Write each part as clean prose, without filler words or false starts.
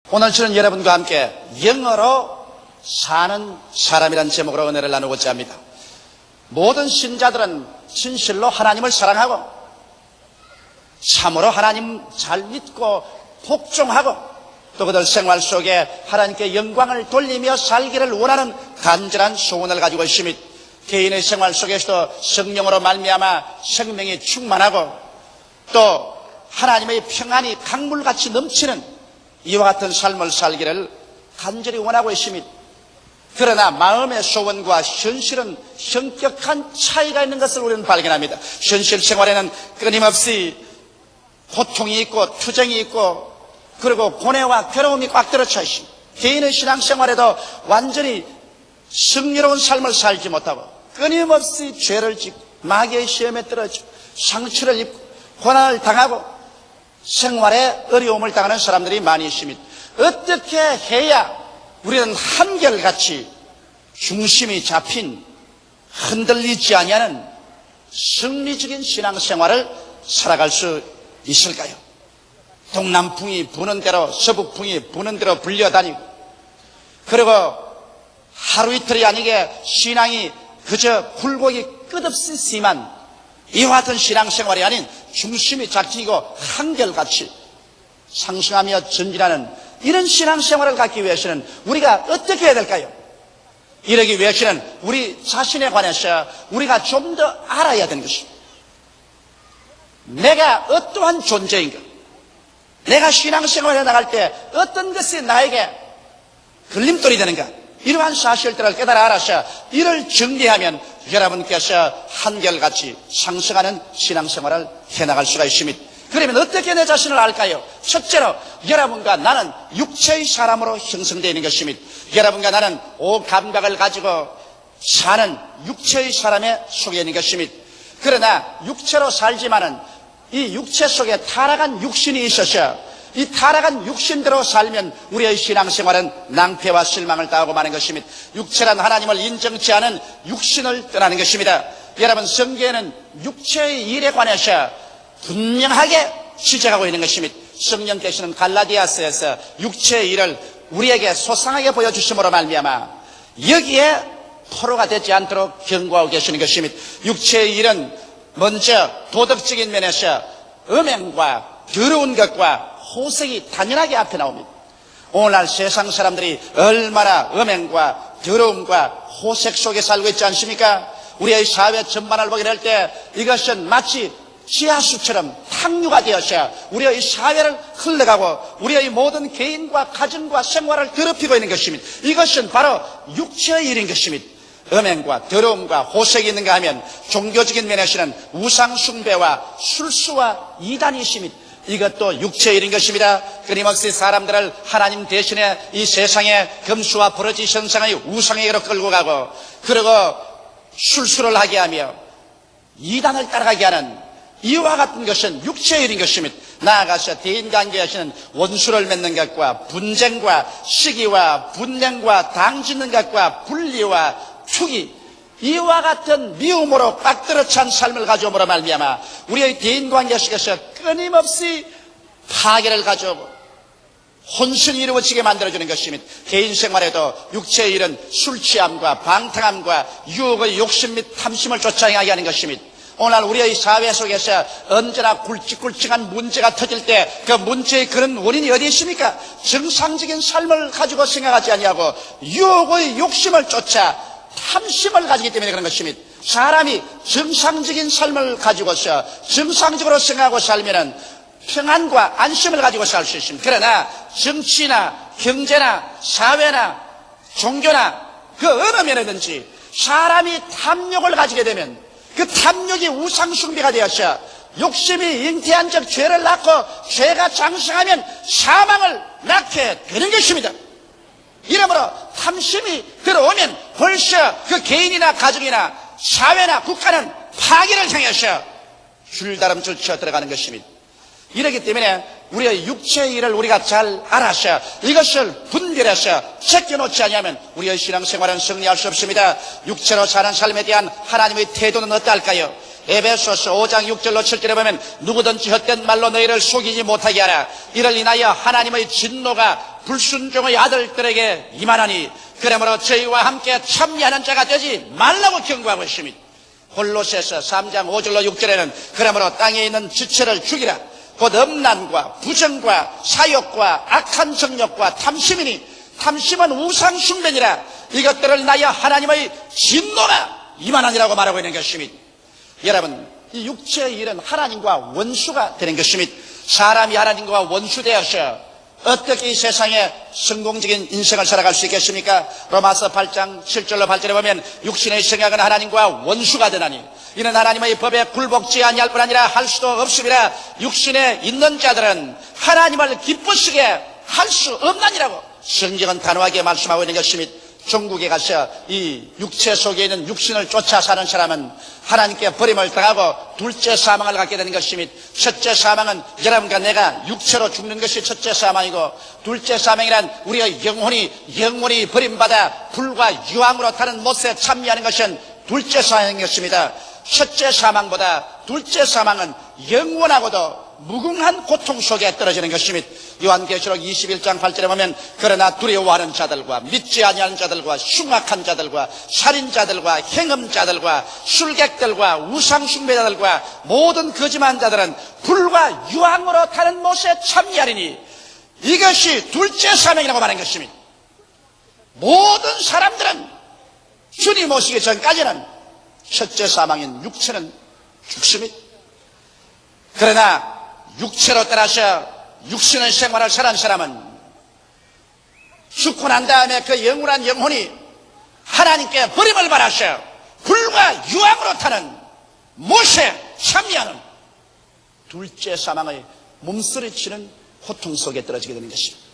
오늘 저는 여러분과 함께 영어로 사는 사람이라는 제목으로 은혜를 나누고자 합니다. 모든 신자들은 진실로 하나님을 사랑하고 참으로 하나님 잘 믿고 복종하고 또 그들 생활 속에 하나님께 영광을 돌리며 살기를 원하는 간절한 소원을 가지고 있으며 개인의 생활 속에서도 성령으로 말미암아 생명이 충만하고 또 하나님의 평안이 강물같이 넘치는 이와 같은 삶을 살기를 간절히 원하고 있습니다. 그러나 마음의 소원과 현실은 현격한 차이가 있는 것을 우리는 발견합니다. 현실 생활에는 끊임없이 고통이 있고 투쟁이 있고 그리고 고뇌와 괴로움이 꽉 들어차 있습니다. 개인의 신앙생활에도 완전히 승리로운 삶을 살지 못하고 끊임없이 죄를 짓고 마귀의 시험에 떨어지고 상처를 입고 고난을 당하고 생활에 어려움을 당하는 사람들이 많이 있습니다. 어떻게 해야 우리는 한결같이 중심이 잡힌 흔들리지 아니하는 승리적인 신앙생활을 살아갈 수 있을까요? 동남풍이 부는 대로 서북풍이 부는 대로 불려다니고 그리고 하루 이틀이 아니게 신앙이 그저 굴곡이 끝없이 심한 이와 같은 신앙생활이 아닌 중심이 잡히고 한결같이 상승하며 전진하는 이런 신앙생활을 갖기 위해서는 우리가 어떻게 해야 될까요? 이러기 위해서는 우리 자신에 관해서 우리가 좀 더 알아야 되는 것입니다. 내가 어떠한 존재인가? 내가 신앙생활에 나갈 때 어떤 것이 나에게 걸림돌이 되는가? 이러한 사실들을 깨달아 알아서 이를 정리하면 여러분께서 한결같이 상승하는 신앙생활을 해나갈 수가 있습니다. 그러면 어떻게 내 자신을 알까요? 첫째로 여러분과 나는 육체의 사람으로 형성되어 있는 것입니다. 여러분과 나는 오감각을 가지고 사는 육체의 사람에 속해 있는 것입니다. 그러나 육체로 살지만은 이 육체 속에 타락한 육신이 있어서 이 타락한 육신대로 살면 우리의 신앙생활은 낭패와 실망을 당하고 마는 것입니다. 육체란 하나님을 인정치 않은 육신을 떠나는 것입니다. 여러분 성경에는 육체의 일에 관해서 분명하게 지적하고 있는 것입니다. 성령께서는 갈라디아서에서 육체의 일을 우리에게 소상하게 보여주심으로 말미암아 여기에 포로가 되지 않도록 경고하고 계시는 것입니다. 육체의 일은 먼저 도덕적인 면에서 음행과 더러운 것과 호색이 당연하게 앞에 나옵니다. 오늘날 세상 사람들이 얼마나 음행과 더러움과 호색 속에 살고 있지 않습니까? 우리의 사회 전반을 보게 될 때 이것은 마치 지하수처럼 탕류가 되어서 우리의 사회를 흘러가고 우리의 모든 개인과 가정과 생활을 더럽히고 있는 것입니다. 이것은 바로 육체의 일인 것입니다. 음행과 더러움과 호색이 있는가 하면 종교적인 면에서는 우상숭배와 술수와 이단이 있습니다. 이것도 육체의 일인 것입니다. 끊임없이 사람들을 하나님 대신에 이 세상의 금수와 버러지 현상의 우상에게로 끌고 가고 그리고 술수를 하게 하며 이단을 따라가게 하는 이와 같은 것은 육체의 일인 것입니다. 나아가서 대인관계에서는 원수를 맺는 것과 분쟁과 시기와 분쟁과 당짓는 것과 분리와 투기 이와 같은 미움으로 꽉들어찬 삶을 가져옴으로 말미암아 우리의 대인관계 속에서 끊임없이 파괴를 가져오고 혼선이 이루어지게 만들어주는 것입니다. 개인 생활에도 육체의 일은 술 취함과 방탕함과 유혹의 욕심 및 탐심을 쫓아 행하게 하는 것입니다. 오늘 우리의 사회 속에서 언제나 굵직굵직한 문제가 터질 때 그 문제의 그런 원인이 어디 있습니까? 정상적인 삶을 가지고 생각하지 아니하고 유혹의 욕심을 쫓아 탐심을 가지기 때문에 그런 것입니다. 사람이 정상적인 삶을 가지고서 정상적으로 생각하고 살면은 평안과 안심을 가지고 살 수 있습니다. 그러나 정치나 경제나 사회나 종교나 그 어느 면에든지 사람이 탐욕을 가지게 되면 그 탐욕이 우상숭배가 되어서 욕심이 잉태한 적 죄를 낳고 죄가 장성하면 사망을 낳게 되는 것입니다. 이러므로 탐심이 들어오면 벌써 그 개인이나 가정이나 사회나 국가는 파괴를 향해서 줄다름 쫓아 들어가는 것입니다. 이렇기 때문에 우리의 육체의 일을 우리가 잘 알아서 이것을 분별해서 제껴놓지 않으면 우리의 신앙생활은 승리할 수 없습니다. 육체로 사는 삶에 대한 하나님의 태도는 어떨까요? 에베소서 5장 6절로 7절에 보면 누구든지 헛된 말로 너희를 속이지 못하게 하라. 이를 인하여 하나님의 진노가 불순종의 아들들에게 임하나니 그러므로 저희와 함께 참여하는 자가 되지 말라고 경고하고 있습니다. 골로새서 3장 5절로 6절에는 그러므로 땅에 있는 지체를 죽이라. 곧 음란과 부정과 사욕과 악한 정욕과 탐심이니 탐심은 우상 숭배니라. 이것들을 나여 하나님의 진노가 임하나니라고 말하고 있는 것입니다. 여러분, 이 육체의 일은 하나님과 원수가 되는 것입니다. 사람이 하나님과 원수되어서 어떻게 이 세상에 성공적인 인생을 살아갈 수 있겠습니까? 로마서 8장 7절로 8절에 보면 육신의 생각은 하나님과 원수가 되나니 이는 하나님의 법에 굴복지 아니할 뿐 아니라 할 수도 없음이라. 육신에 있는 자들은 하나님을 기쁘시게 할 수 없나니라고 성경은 단호하게 말씀하고 있는 것입니다. 종국에 가서 이 육체 속에 있는 육신을 쫓아 사는 사람은 하나님께 버림을 당하고 둘째 사망을 갖게 되는 것입니다. 첫째 사망은 여러분과 내가 육체로 죽는 것이 첫째 사망이고, 둘째 사망이란 우리의 영혼이 버림받아 불과 유황으로 타는 못에 참여하는 것은 둘째 사망인 것입니다. 첫째 사망보다 둘째 사망은 영원하고도 무궁한 고통 속에 떨어지는 것입니다. 요한계시록 21장 8절에 보면 그러나 두려워하는 자들과 믿지 아니하는 자들과 흉악한 자들과 살인자들과 행음자들과 술객들과 우상숭배자들과 모든 거짓한 자들은 불과 유황으로 타는 못에 참여하리니 이것이 둘째 사망이라고 말하는 것입니다. 모든 사람들은 주님 오시기 전까지는 첫째 사망인 육체는 죽습니다. 그러나 육체로 따라서 육신의 생활을 사는 사람은 죽고 난 다음에 그 영원한 영혼이 하나님께 버림을 받아서 불과 유황으로 타는 못에 참여하는 둘째 사망의 몸서리치는 고통 속에 떨어지게 되는 것입니다.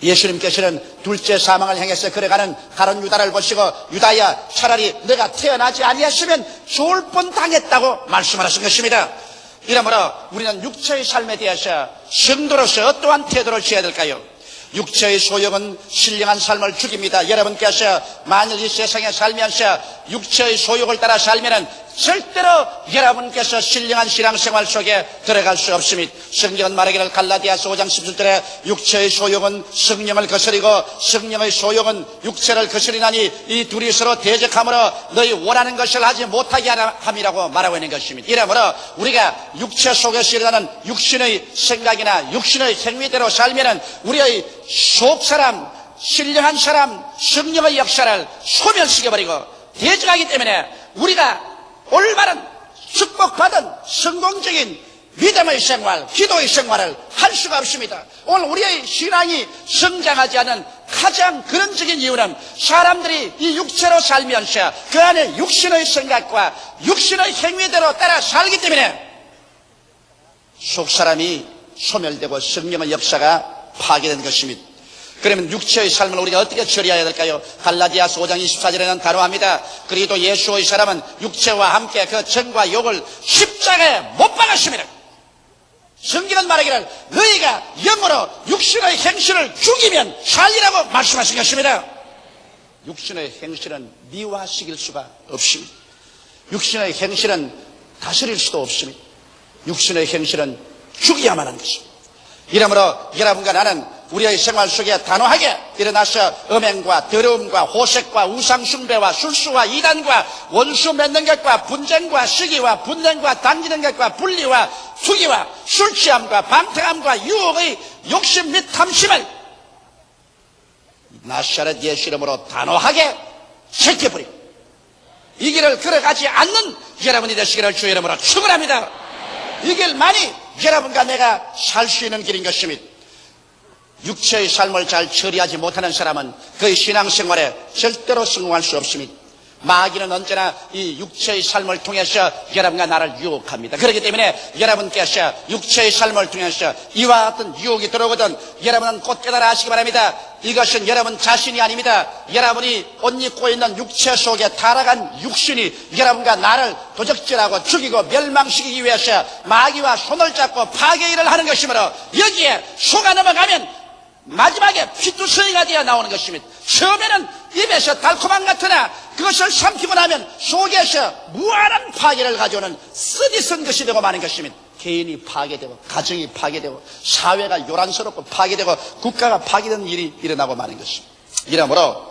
예수님께서는 둘째 사망을 향해서 걸어가는 가룟 유다를 보시고 유다야, 차라리 내가 태어나지 아니했으면 좋을 뻔 당했다고 말씀하신 것입니다. 이러므로 우리는 육체의 삶에 대해서 성도로서 어떠한 태도를 취해야 될까요? 육체의 소욕은 신령한 삶을 죽입니다. 여러분께서 만일 이 세상에 살면서 육체의 소욕을 따라 살면은 절대로 여러분께서 신령한 신앙생활 속에 들어갈 수 없습니다. 성경은 말하기를 갈라디아서 5장 17절에 육체의 소욕은 성령을 거스리고 성령의 소욕은 육체를 거스리나니 이 둘이 서로 대적함으로 너희 원하는 것을 하지 못하게 함이라고 말하고 있는 것입니다. 이러므로 우리가 육체 속에서 일어나는 육신의 생각이나 육신의 행위대로 살면은 우리의 속사람, 신령한 사람, 성령의 역사를 소멸시켜버리고 대적하기 때문에 우리가 올바른 축복받은 성공적인 믿음의 생활, 기도의 생활을 할 수가 없습니다. 오늘 우리의 신앙이 성장하지 않은 가장 근원적인 이유는 사람들이 이 육체로 살면서 그 안에 육신의 생각과 육신의 행위대로 따라 살기 때문에 속사람이 소멸되고 성령의 역사가 파괴된 것입니다. 그러면 육체의 삶을 우리가 어떻게 처리해야 될까요? 갈라디아서 5장 24절에는 단호합니다. 그리고 예수의 사람은 육체와 함께 그 정과 욕을 십자가에 못 박았습니다. 성경은 말하기를 너희가 영으로 육신의 행실을 죽이면 살리라고 말씀하신 것입니다. 육신의 행실은 미화시킬 수가 없습니다. 육신의 행실은 다스릴 수도 없습니다. 육신의 행실은 죽여야만 하는 것입니다. 이러므로 여러분과 나는 우리의 생활 속에 단호하게 일어나서 음행과 더러움과 호색과 우상숭배와 술수와 이단과 원수 맺는 것과 분쟁과 시기와 분쟁과 당기는 것과 분리와 투기와 술취함과 방탕함과 유혹의 욕심 및 탐심을 나사렛 예수 이름으로 단호하게 제껴버리고 이 길을 걸어가지 않는 여러분이 되시기를 주의 이름으로 축원합니다. 이 길만이 여러분과 내가 살 수 있는 길인 것입니다. 육체의 삶을 잘 처리하지 못하는 사람은 그의 신앙생활에 절대로 성공할 수 없습니다. 마귀는 언제나 이 육체의 삶을 통해서 여러분과 나를 유혹합니다. 그렇기 때문에 여러분께서 육체의 삶을 통해서 이와 같은 유혹이 들어오거든 여러분은 곧 깨달아 하시기 바랍니다. 이것은 여러분 자신이 아닙니다. 여러분이 옷 입고 있는 육체 속에 타락한 육신이 여러분과 나를 도적질하고 죽이고 멸망시키기 위해서 마귀와 손을 잡고 파괴일을 하는 것이므로 여기에 속아 넘어가면 마지막에 피투성이가 되어 나오는 것입니다. 처음에는 입에서 달콤한 같으나 그것을 삼키고 나면 속에서 무한한 파괴를 가져오는 쓰디쓴 것이 되고 마는 것입니다. 개인이 파괴되고 가정이 파괴되고 사회가 요란스럽고 파괴되고 국가가 파괴되는 일이 일어나고 마는 것입니다. 이러므로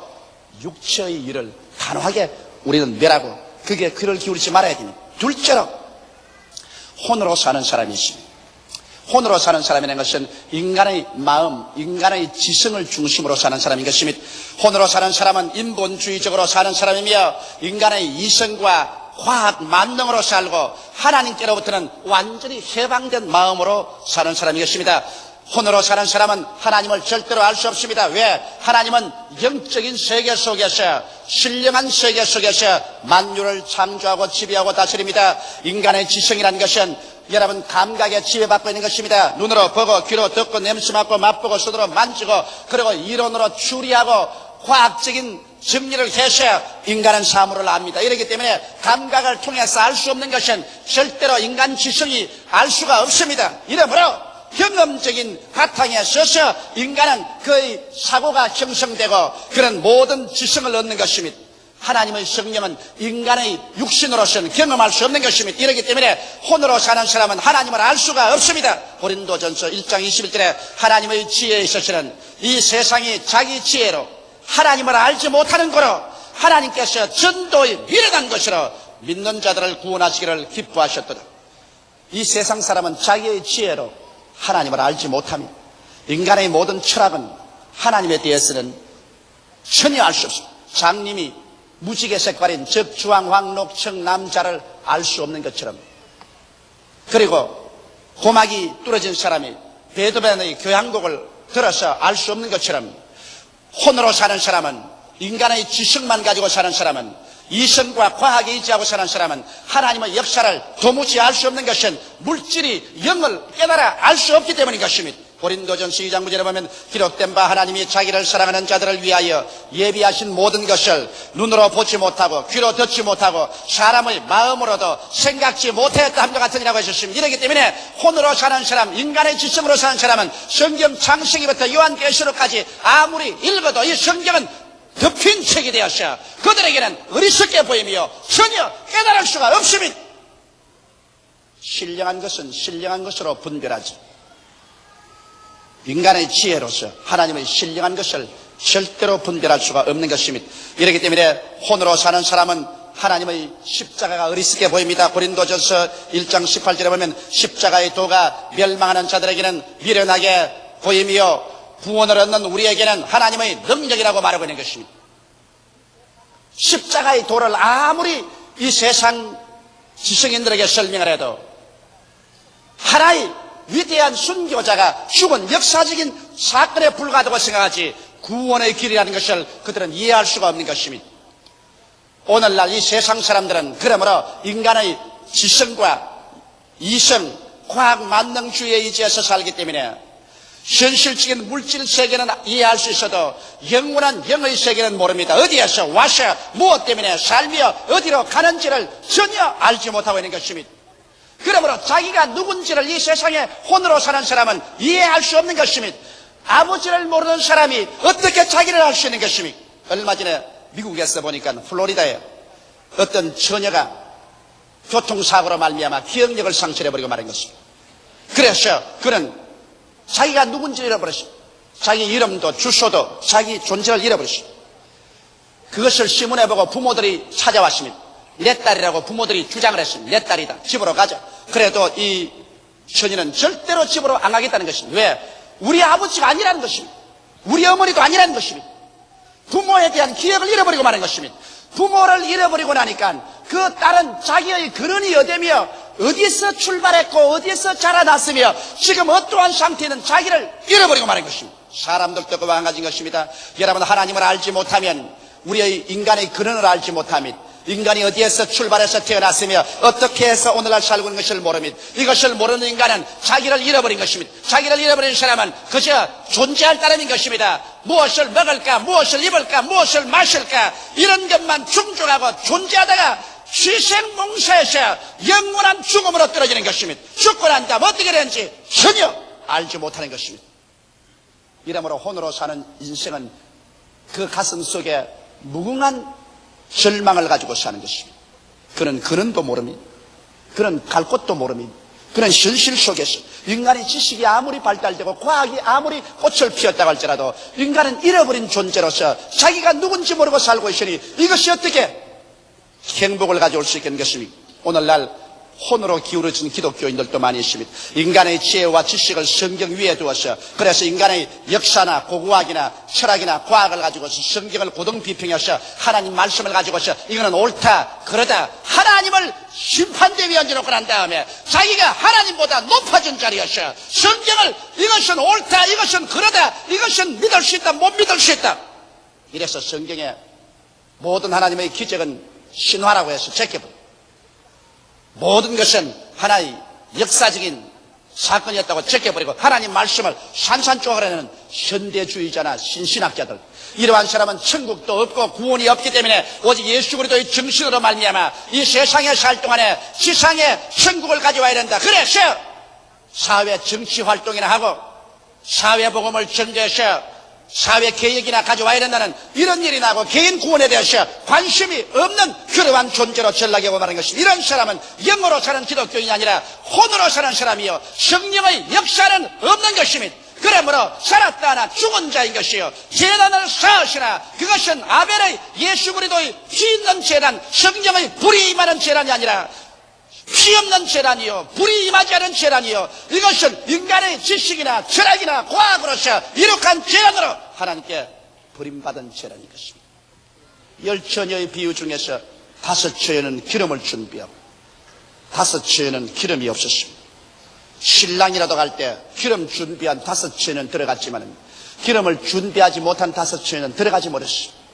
육체의 일을 단호하게 우리는 멸하고 그게 귀를 기울이지 말아야 됩니다. 둘째로 혼으로 사는 사람이 있습니다. 혼으로 사는 사람이라는 것은 인간의 마음, 인간의 지성을 중심으로 사는 사람인 것입니다. 혼으로 사는 사람은 인본주의적으로 사는 사람이며 인간의 이성과 과학 만능으로 살고 하나님께로부터는 완전히 해방된 마음으로 사는 사람인 것입니다. 혼으로 사는 사람은 하나님을 절대로 알 수 없습니다. 왜? 하나님은 영적인 세계 속에서 신령한 세계 속에서 만유를 창조하고 지배하고 다스립니다. 인간의 지성이라는 것은 여러분 감각에 지배받고 있는 것입니다. 눈으로 보고 귀로 듣고 냄새 맡고 맛보고 손으로 만지고 그리고 이론으로 추리하고 과학적인 정리를 해서 인간은 사물을 압니다. 이렇기 때문에 감각을 통해서 알 수 없는 것은 절대로 인간 지성이 알 수가 없습니다. 이러므로 경험적인 바탕에 서서 인간은 그의 사고가 형성되고 그런 모든 지성을 얻는 것입니다. 하나님의 성령은 인간의 육신으로서는 경험할 수 없는 것입니다. 이렇기 때문에 혼으로 사는 사람은 하나님을 알 수가 없습니다. 고린도전서 1장 21절에 하나님의 지혜에 있어서는 이 세상이 자기 지혜로 하나님을 알지 못하는 거로 하나님께서 전도에 미련한 것으로 믿는 자들을 구원하시기를 기뻐하셨도다. 이 세상 사람은 자기의 지혜로 하나님을 알지 못합니다. 인간의 모든 철학은 하나님에 대해서는 전혀 알 수 없습니다. 장님이 무지개 색깔인 즉 주황 황록 청남자를 알 수 없는 것처럼, 그리고 고막이 뚫어진 사람이 베토벤의 교향곡을 들어서 알 수 없는 것처럼, 혼으로 사는 사람은, 인간의 지식만 가지고 사는 사람은, 이성과 과학에 의지하고 사는 사람은 하나님의 역사를 도무지 알 수 없는 것은 물질이 영을 깨달아 알 수 없기 때문인 것입니다. 고린도전서 2장 9절에 보면 기록된 바 하나님이 자기를 사랑하는 자들을 위하여 예비하신 모든 것을 눈으로 보지 못하고 귀로 듣지 못하고 사람의 마음으로도 생각지 못했다 함과 같으니라고 하셨습니다. 이렇기 때문에 혼으로 사는 사람, 인간의 지성으로 사는 사람은 성경 창세기부터 요한계시록까지 아무리 읽어도 이 성경은 덮인 책이 되었어 그들에게는 어리석게 보이며 전혀 깨달을 수가 없습니다. 신령한 것은 신령한 것으로 분별하지, 인간의 지혜로서 하나님의 신령한 것을 절대로 분별할 수가 없는 것입니다. 이렇기 때문에 혼으로 사는 사람은 하나님의 십자가가 어리석게 보입니다. 고린도전서 1장 18절에 보면 십자가의 도가 멸망하는 자들에게는 미련하게 보이며 구원을 얻는 우리에게는 하나님의 능력이라고 말하고 있는 것입니다. 십자가의 도를 아무리 이 세상 지성인들에게 설명을 해도 하나의 위대한 순교자가 죽은 역사적인 사건에 불과하다고 생각하지 구원의 길이라는 것을 그들은 이해할 수가 없는 것입니다. 오늘날 이 세상 사람들은 그러므로 인간의 지성과 이성, 과학 만능주의에 의지해서 살기 때문에 현실적인 물질 세계는 이해할 수 있어도 영원한 영의 세계는 모릅니다. 어디에서 와서 무엇 때문에 살며 어디로 가는지를 전혀 알지 못하고 있는 것입니다. 그러므로 자기가 누군지를 이 세상에 혼으로 사는 사람은 이해할 수 없는 것입니다. 아버지를 모르는 사람이 어떻게 자기를 알 수 있는 것입니까? 얼마 전에 미국에서 보니까 플로리다에 어떤 처녀가 교통사고로 말미암아 기억력을 상실해버리고 말한 것입니다. 그래서 그는 자기가 누군지를 잃어버렸어요. 자기 이름도 주소도 자기 존재를 잃어버렸어요. 그것을 신문에 보고 부모들이 찾아왔습니다. 내 딸이라고 부모들이 주장을 했습니다. 내 딸이다. 집으로 가자. 그래도 이 처녀는 절대로 집으로 안 가겠다는 것입니다. 왜? 우리 아버지가 아니라는 것입니다. 우리 어머니도 아니라는 것입니다. 부모에 대한 기억을 잃어버리고 마는 것입니다. 부모를 잃어버리고 나니까 그 딸은 자기의 근원이 어디며 어디에서 출발했고 어디에서 자라났으며 지금 어떠한 상태는 자기를 잃어버리고 마는 것입니다. 사람들도 그와 마찬가지인 것입니다. 여러분, 하나님을 알지 못하면, 우리의 인간의 근원을 알지 못하면, 인간이 어디에서 출발해서 태어났으며 어떻게 해서 오늘날 살고 있는 것을 모릅니다. 이것을 모르는 인간은 자기를 잃어버린 것입니다. 자기를 잃어버린 사람은 그저 존재할 따름인 것입니다. 무엇을 먹을까, 무엇을 입을까, 무엇을 마실까, 이런 것만 충족하고 존재하다가 희생봉사에서 영원한 죽음으로 떨어지는 것입니다. 죽고 난 다음 어떻게 되는지 전혀 알지 못하는 것입니다. 이러므로 혼으로 사는 인생은 그 가슴 속에 무궁한 절망을 가지고 사는 것입니다. 그는 근원도 모릅니다. 그는 갈 곳도 모릅니다. 그런 현실 속에서 인간의 지식이 아무리 발달되고 과학이 아무리 꽃을 피웠다고 할지라도 인간은 잃어버린 존재로서 자기가 누군지 모르고 살고 있으니 이것이 어떻게 행복을 가져올 수 있겠습니까? 오늘날 혼으로 기울어진 기독교인들도 많이 있습니다. 인간의 지혜와 지식을 성경 위에 두어서 그래서 인간의 역사나 고고학이나 철학이나 과학을 가지고서 성경을 고등비평해서 하나님 말씀을 가지고서 이거는 옳다 그러다 하나님을 심판대 위에 얹어놓고 난 다음에 자기가 하나님보다 높아진 자리여서 성경을 이것은 옳다 이것은 그러다 이것은 믿을 수 있다 못 믿을 수 있다 이래서 성경에 모든 하나님의 기적은 신화라고 해서 제껴버립니다. 모든 것은 하나의 역사적인 사건이었다고 제껴버리고 하나님 말씀을 산산조각하는 현대주의자나 신신학자들 이러한 사람은 천국도 없고 구원이 없기 때문에 오직 예수 그리스도의 정신으로 말미암아 이 세상에 살 동안에 지상에 천국을 가져와야 된다. 그래서 사회 정치 활동이나 하고 사회 복음을 전도해서 사회 개혁이나 가져와야 된다는 이런 일이 나고 개인 구원에 대해서 관심이 없는 그러한 존재로 전락하고 말하는 것입니다. 이런 사람은 영으로 사는 기독교인이 아니라 혼으로 사는 사람이요 성령의 역사는 없는 것입니다. 그러므로 살았다 하나 죽은 자인 것이요 재단을 쌓으시나 그것은 아벨의 예수 그리스도의 피 있는 재단 성령의 불이 임하는 재단이 아니라 피 없는 재단이요 불이 임하지 않은 재단이요 이것은 인간의 지식이나 철학이나 과학으로서 이룩한 재단으로 하나님께 버림받은 재단인 것입니다. 10처녀의 비유 중에서 5처녀는 기름을 준비하고 5처녀는 기름이 없었습니다. 신랑이라도 갈 때 기름 준비한 5처녀는 들어갔지만 기름을 준비하지 못한 5처녀는 들어가지 못했습니다.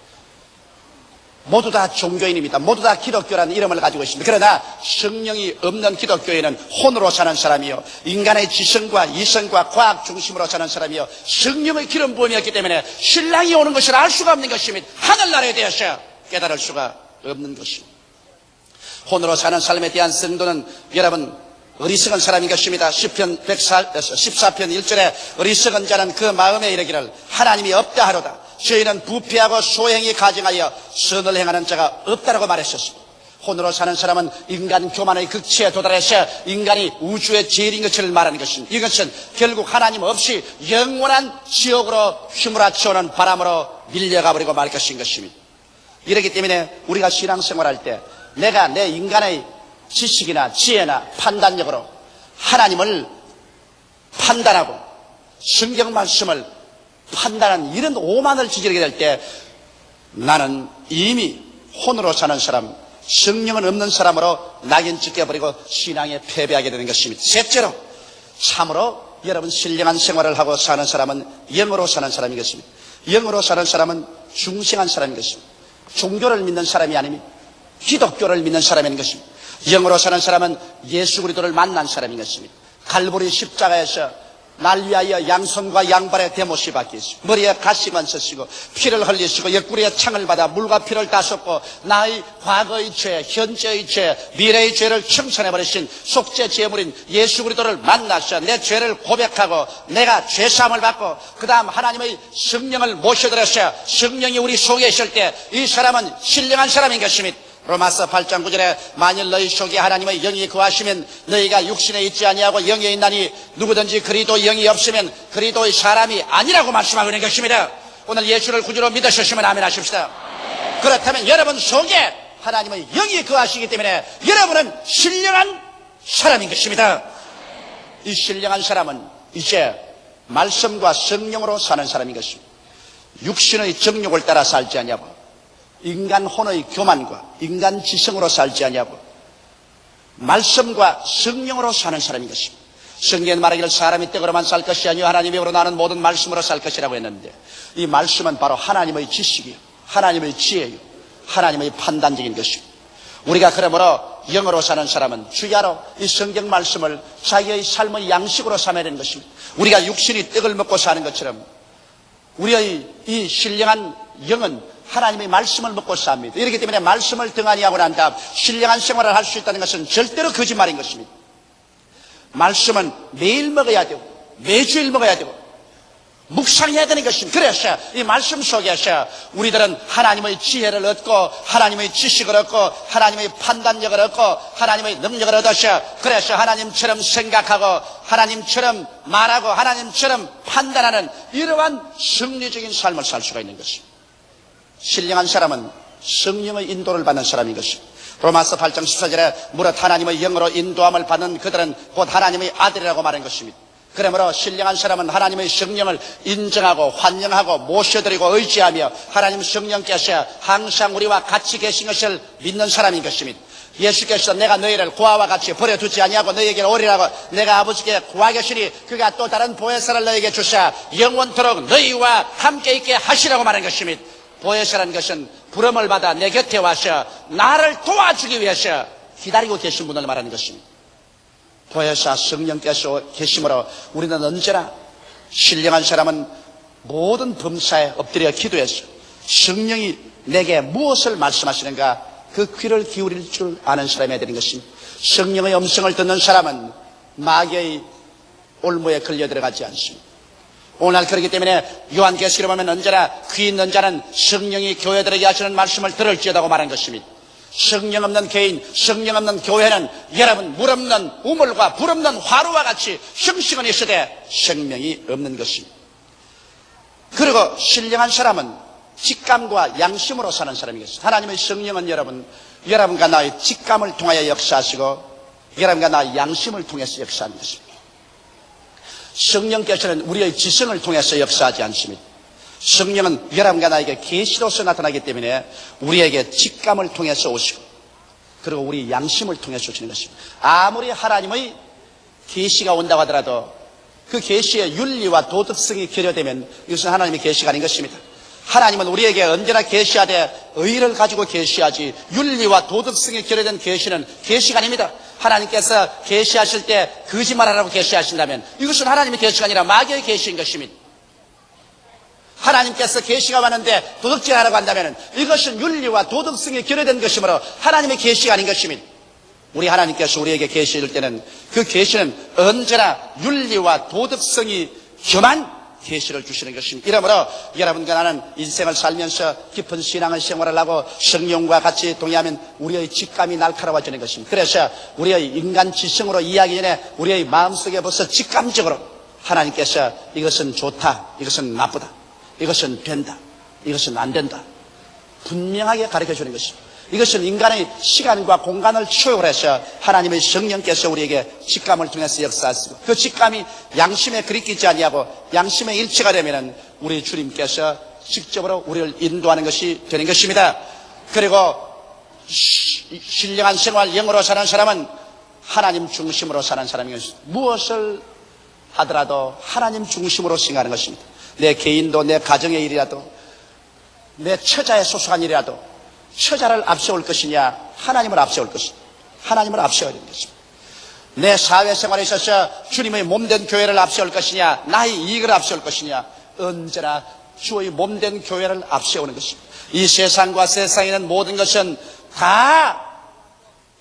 모두 다 종교인입니다. 모두 다 기독교라는 이름을 가지고 있습니다. 그러나 성령이 없는 기독교인은 혼으로 사는 사람이요 인간의 지성과 이성과 과학 중심으로 사는 사람이요 성령의 기름 부음이었기 때문에 신랑이 오는 것을 알 수가 없는 것입니다. 하늘나라에 대해서 깨달을 수가 없는 것입니다. 혼으로 사는 삶에 대한 성도는 여러분 어리석은 사람인 것입니다. 시편 14편 1절에 어리석은 자는 그 마음에 이르기를 하나님이 없다 하로다. 저희는 부패하고 소행이 가증하여 선을 행하는 자가 없다라고 말했었습니다. 혼으로 사는 사람은 인간 교만의 극치에 도달해서 인간이 우주의 제일인 것을 말하는 것입니다. 이것은 결국 하나님 없이 영원한 지옥으로 휘몰아쳐오는 바람으로 밀려가 버리고 말 것인 것입니다. 이렇기 때문에 우리가 신앙생활할 때 내가 내 인간의 지식이나 지혜나 판단력으로 하나님을 판단하고 성경 말씀을 판단하는 이런 오만을 저지르게 될 때 나는 이미 혼으로 사는 사람 성령은 없는 사람으로 낙인 찍혀버리고 신앙에 패배하게 되는 것입니다. 셋째로 참으로 여러분 신령한 생활을 하고 사는 사람은 영으로 사는 사람인 것입니다. 영으로 사는 사람은 중생한 사람인 것입니다. 종교를 믿는 사람이 아닙니다. 기독교를 믿는 사람인 것입니다. 영으로 사는 사람은 예수 그리스도를 만난 사람인 것입니다. 갈보리 십자가에서 날 위하여 양손과 양발에 대못이 박히시고 머리에 가시관 쓰시고 피를 흘리시고 옆구리에 창을 받아 물과 피를 다 쏟고 나의 과거의 죄, 현재의 죄, 미래의 죄를 청산해버리신 속죄 제물인 예수 그리스도를 만나서 내 죄를 고백하고 내가 죄사함을 받고 그 다음 하나님의 성령을 모셔들어서 성령이 우리 속에 있을 때 이 사람은 신령한 사람인 것입니다. 로마서 8장 9절에 만일 너희 속에 하나님의 영이 거하시면 너희가 육신에 있지 아니하고 영에 있나니 누구든지 그리스도 영이 없으면 그리스도의 사람이 아니라고 말씀하고 있는 것입니다. 오늘 예수를 구주로 믿으셨으면 아멘 하십시다. 그렇다면 여러분 속에 하나님의 영이 거하시기 때문에 여러분은 신령한 사람인 것입니다. 이 신령한 사람은 이제 말씀과 성령으로 사는 사람인 것입니다. 육신의 정욕을 따라 살지 아니하고 인간 혼의 교만과 인간 지성으로 살지 아니하고 말씀과 성령으로 사는 사람인 것입니다. 성경에 말하기를 사람이 떡으로만 살 것이 아니요 하나님의 입으로 나는 모든 말씀으로 살 것이라고 했는데 이 말씀은 바로 하나님의 지식이요 하나님의 지혜요 하나님의 판단적인 것입니다. 우리가 그러므로 영으로 사는 사람은 주야로 이 성경 말씀을 자기의 삶의 양식으로 삼아야 되는 것입니다. 우리가 육신이 떡을 먹고 사는 것처럼 우리의 이 신령한 영은 하나님의 말씀을 먹고 삽니다. 이렇기 때문에 말씀을 등한히하고 난 다음 신령한 생활을 할 수 있다는 것은 절대로 거짓말인 것입니다. 말씀은 매일 먹어야 되고 매주일 먹어야 되고 묵상해야 되는 것입니다. 그래서 이 말씀 속에서 우리들은 하나님의 지혜를 얻고 하나님의 지식을 얻고 하나님의 판단력을 얻고 하나님의 능력을 얻어서 그래서 하나님처럼 생각하고 하나님처럼 말하고 하나님처럼 판단하는 이러한 승리적인 삶을 살 수가 있는 것입니다. 신령한 사람은 성령의 인도를 받는 사람인 것입니다. 로마서 8장 14절에 무릇 하나님의 영으로 인도함을 받는 그들은 곧 하나님의 아들이라고 말한 것입니다. 그러므로 신령한 사람은 하나님의 성령을 인정하고 환영하고 모셔드리고 의지하며 하나님 성령께서 항상 우리와 같이 계신 것을 믿는 사람인 것입니다. 예수께서 내가 너희를 고아와 같이 버려두지 아니하고 너희에게 오리라고 내가 아버지께 구하겠으니 그가 또 다른 보혜사를 너희에게 주사 영원토록 너희와 함께 있게 하시라고 말한 것입니다. 보혜사라는 것은 부름을 받아 내 곁에 와서 나를 도와주기 위해서 기다리고 계신 분을 말하는 것입니다. 보혜사 성령께서 계심으로 우리는 언제나 신령한 사람은 모든 범사에 엎드려 기도해서 성령이 내게 무엇을 말씀하시는가 그 귀를 기울일 줄 아는 사람이 되는 것입니다. 성령의 음성을 듣는 사람은 마귀의 올무에 걸려 들어가지 않습니다. 오늘 그렇기 때문에 요한계시록에 보면 언제나 귀 있는 자는 성령이 교회 들에게 하시는 말씀을 들을지어다고 말한 것입니다. 성령 없는 개인, 성령 없는 교회는 여러분 물 없는 우물과 불 없는 화로와 같이 형식은 있으되 생명이 없는 것입니다. 그리고 신령한 사람은 직감과 양심으로 사는 사람이겠습니다. 하나님의 성령은 여러분과 나의 직감을 통하여 역사하시고 여러분과 나의 양심을 통해서 역사하는 것입니다. 성령께서는 우리의 지성을 통해서 역사하지 않습니다. 성령은 여러분과 나에게 계시로서 나타나기 때문에 우리에게 직감을 통해서 오시고 그리고 우리 양심을 통해서 오시는 것입니다. 아무리 하나님의 계시가 온다고 하더라도 그 계시의 윤리와 도덕성이 결여되면 이것은 하나님의 계시가 아닌 것입니다. 하나님은 우리에게 언제나 계시하되 의를 가지고 계시하지 윤리와 도덕성이 결여된 계시는 계시가 아닙니다. 하나님께서 계시하실 때 거짓말하라고 계시하신다면 이것은 하나님의 계시가 아니라 마귀의 계시인 것입니다. 하나님께서 계시가 왔는데 도덕질하라고 한다면 이것은 윤리와 도덕성이 결여된 것이므로 하나님의 계시가 아닌 것입니다. 우리 하나님께서 우리에게 계시할 때는 그 계시는 언제나 윤리와 도덕성이 겸한 계시를 주시는 것입니다. 이러므로 여러분과 나는 인생을 살면서 깊은 신앙의 생활을 하고 성령과 같이 동의하면 우리의 직감이 날카로워지는 것입니다. 그래서 우리의 인간 지성으로 이해하기 전에 우리의 마음속에 벌써 직감적으로 하나님께서 이것은 좋다, 이것은 나쁘다, 이것은 된다, 이것은 안 된다 분명하게 가르쳐주는 것입니다. 이것은 인간의 시간과 공간을 초월해서 하나님의 성령께서 우리에게 직감을 통해서 역사하시고 그 직감이 양심에 그리끼지 아니하고 양심의 일치가 되면 우리 주님께서 직접으로 우리를 인도하는 것이 되는 것입니다. 그리고 신령한 생활 영으로 사는 사람은 하나님 중심으로 사는 사람인 것입니다. 무엇을 하더라도 하나님 중심으로 생각하는 것입니다. 내 개인도 내 가정의 일이라도 내 처자에 소속한 일이라도 처자를 앞세울 것이냐 하나님을 앞세울 것이냐 하나님을 앞세워야 되는 것입니다. 내 사회생활에 있어서 주님의 몸된 교회를 앞세울 것이냐 나의 이익을 앞세울 것이냐 언제나 주의 몸된 교회를 앞세우는 것입니다. 이 세상과 세상에 있는 모든 것은 다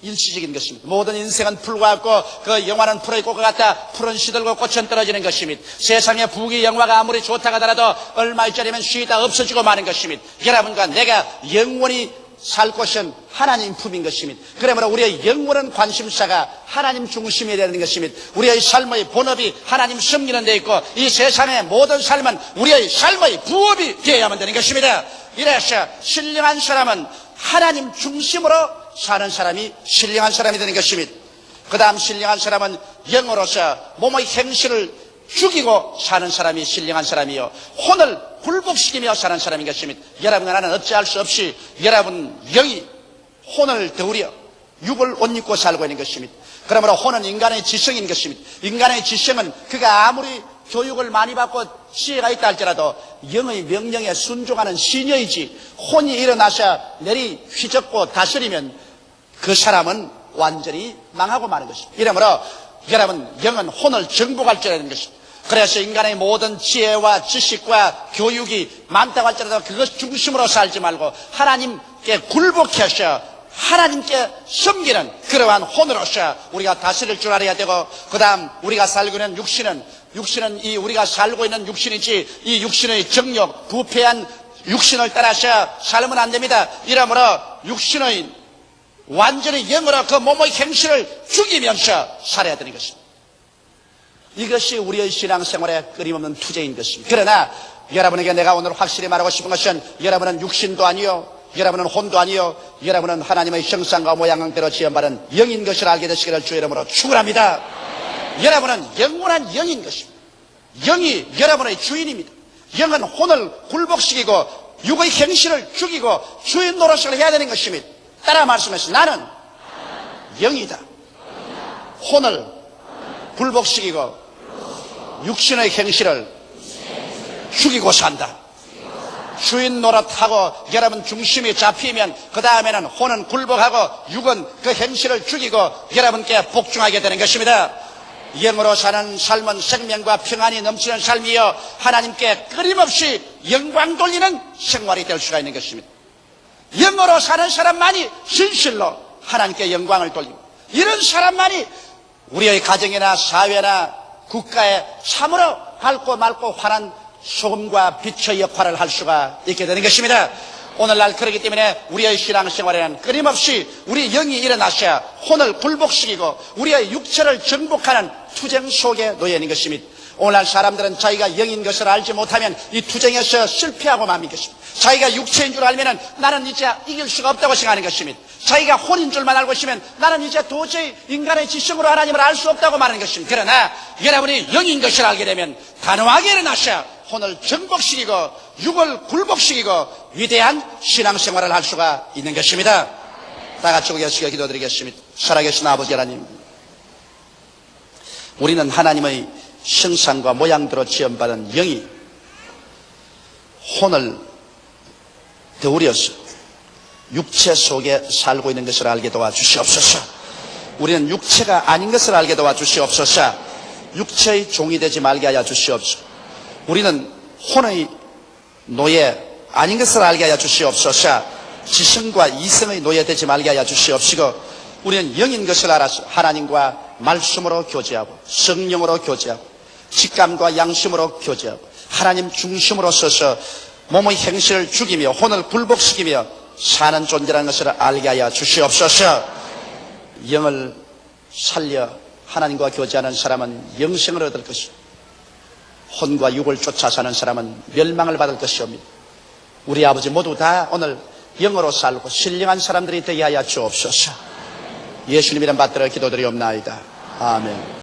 일시적인 것입니다. 모든 인생은 풀과 같고 그 영화는 풀의 꽃과 같다. 풀은 시들고 꽃은 떨어지는 것입니다. 세상의 부귀 영화가 아무리 좋다고 하더라도 얼마짜리면 쉬다 없어지고 마는 것입니다. 여러분과 내가 영원히 살 곳은 하나님 품인 것입니다. 그러므로 우리의 영원한 관심사가 하나님 중심이 되는 것입니다. 우리의 삶의 본업이 하나님 섬기는 데 있고 이 세상의 모든 삶은 우리의 삶의 부업이 되어야만 되는 것입니다. 이래서 신령한 사람은 하나님 중심으로 사는 사람이 신령한 사람이 되는 것입니다. 그 다음 신령한 사람은 영으로서 몸의 행실을 죽이고 사는 사람이 신령한 사람이요 혼을 굴복시키며 사는 사람인 것입니다. 여러분과 나는 어찌할 수 없이 여러분 영이 혼을 더우려 육을 옷 입고 살고 있는 것입니다. 그러므로 혼은 인간의 지성인 것입니다. 인간의 지성은 그가 아무리 교육을 많이 받고 지혜가 있다 할지라도 영의 명령에 순종하는 시녀이지 혼이 일어나서 내리 휘젓고 다스리면 그 사람은 완전히 망하고 마는 것입니다. 이러므로 여러분 영은 혼을 정복할 줄 아는 것입니다. 그래서 인간의 모든 지혜와 지식과 교육이 많다고 할지라도 그것 중심으로 살지 말고 하나님께 굴복해서 하나님께 섬기는 그러한 혼으로서 우리가 다스릴 줄 알아야 되고, 그 다음 우리가 살고 있는 육신은 이 우리가 살고 있는 육신이지 이 육신의 정욕, 부패한 육신을 따라서 살면 안 됩니다. 이러므로 육신의 완전히 영으로 그 몸의 행실을 죽이면서 살아야 되는 것입니다. 이것이 우리의 신앙생활의 끊임없는 투쟁인 것입니다. 그러나 여러분에게 내가 오늘 확실히 말하고 싶은 것은, 여러분은 육신도 아니요, 여러분은 혼도 아니요, 여러분은 하나님의 형상과 모양대로 지음받은 영인 것을 알게 되시기를 주의 이름으로 축원합니다. 여러분은 영원한 영인 것입니다. 영이 여러분의 주인입니다. 영은 혼을 굴복시키고 육의 행실을 죽이고 주인 노릇을 해야 되는 것입니다. 따라 말씀하시죠. 나는 영이다. 혼을 굴복시키고 육신의 행실을 죽이고 산다. 주인 노릇하고 여러분 중심이 잡히면 그 다음에는 혼은 굴복하고 육은 그 행실을 죽이고 여러분께 복종하게 되는 것입니다. 영으로 사는 삶은 생명과 평안이 넘치는 삶이요, 하나님께 끊임없이 영광 돌리는 생활이 될 수가 있는 것입니다. 영으로 사는 사람만이 진실로 하나님께 영광을 돌리고, 이런 사람만이 우리의 가정이나 사회나 국가에 참으로 밝고 맑고 환한 소금과 빛의 역할을 할 수가 있게 되는 것입니다. 오늘날 그렇기 때문에 우리의 신앙생활에는 끊임없이 우리 영이 일어나셔야 혼을 굴복시키고 우리의 육체를 정복하는 투쟁 속에 놓여 있는 것입니다. 오늘날 사람들은 자기가 영인 것을 알지 못하면 이 투쟁에서 실패하고 맙니다. 자기가 육체인 줄 알면 나는 이제 이길 수가 없다고 생각하는 것입니다. 자기가 혼인 줄만 알고 있으면 나는 이제 도저히 인간의 지성으로 하나님을 알 수 없다고 말하는 것입니다. 그러나 여러분이 영인 것을 알게 되면 단호하게 일어나셔 혼을 정복시키고 육을 굴복시키고 위대한 신앙생활을 할 수가 있는 것입니다. 다 같이 고개숙여 기도드리겠습니다. 살아계신 아버지 하나님, 우리는 하나님의 형상과 모양대로 지음받은 영이 혼을 되우려서 육체 속에 살고 있는 것을 알게 도와주시옵소서. 우리는 육체가 아닌 것을 알게 도와주시옵소서. 육체의 종이 되지 말게 하여 주시옵소서. 우리는 혼의 노예 아닌 것을 알게 하여 주시옵소서. 지성과 이성의 노예 되지 말게 하여 주시옵시고, 우리는 영인 것을 알아서 하나님과 말씀으로 교제하고 성령으로 교제하고 직감과 양심으로 교제하고 하나님 중심으로 서서 몸의 행실을 죽이며 혼을 굴복시키며 사는 존재라는 것을 알게 하여 주시옵소서. 영을 살려 하나님과 교제하는 사람은 영생을 얻을 것이고 혼과 육을 쫓아 사는 사람은 멸망을 받을 것이옵니다. 우리 아버지 모두 다 오늘 영으로 살고 신령한 사람들이 되게 하여 주옵소서. 예수님 이름 받들어 기도드리옵나이다. 아멘.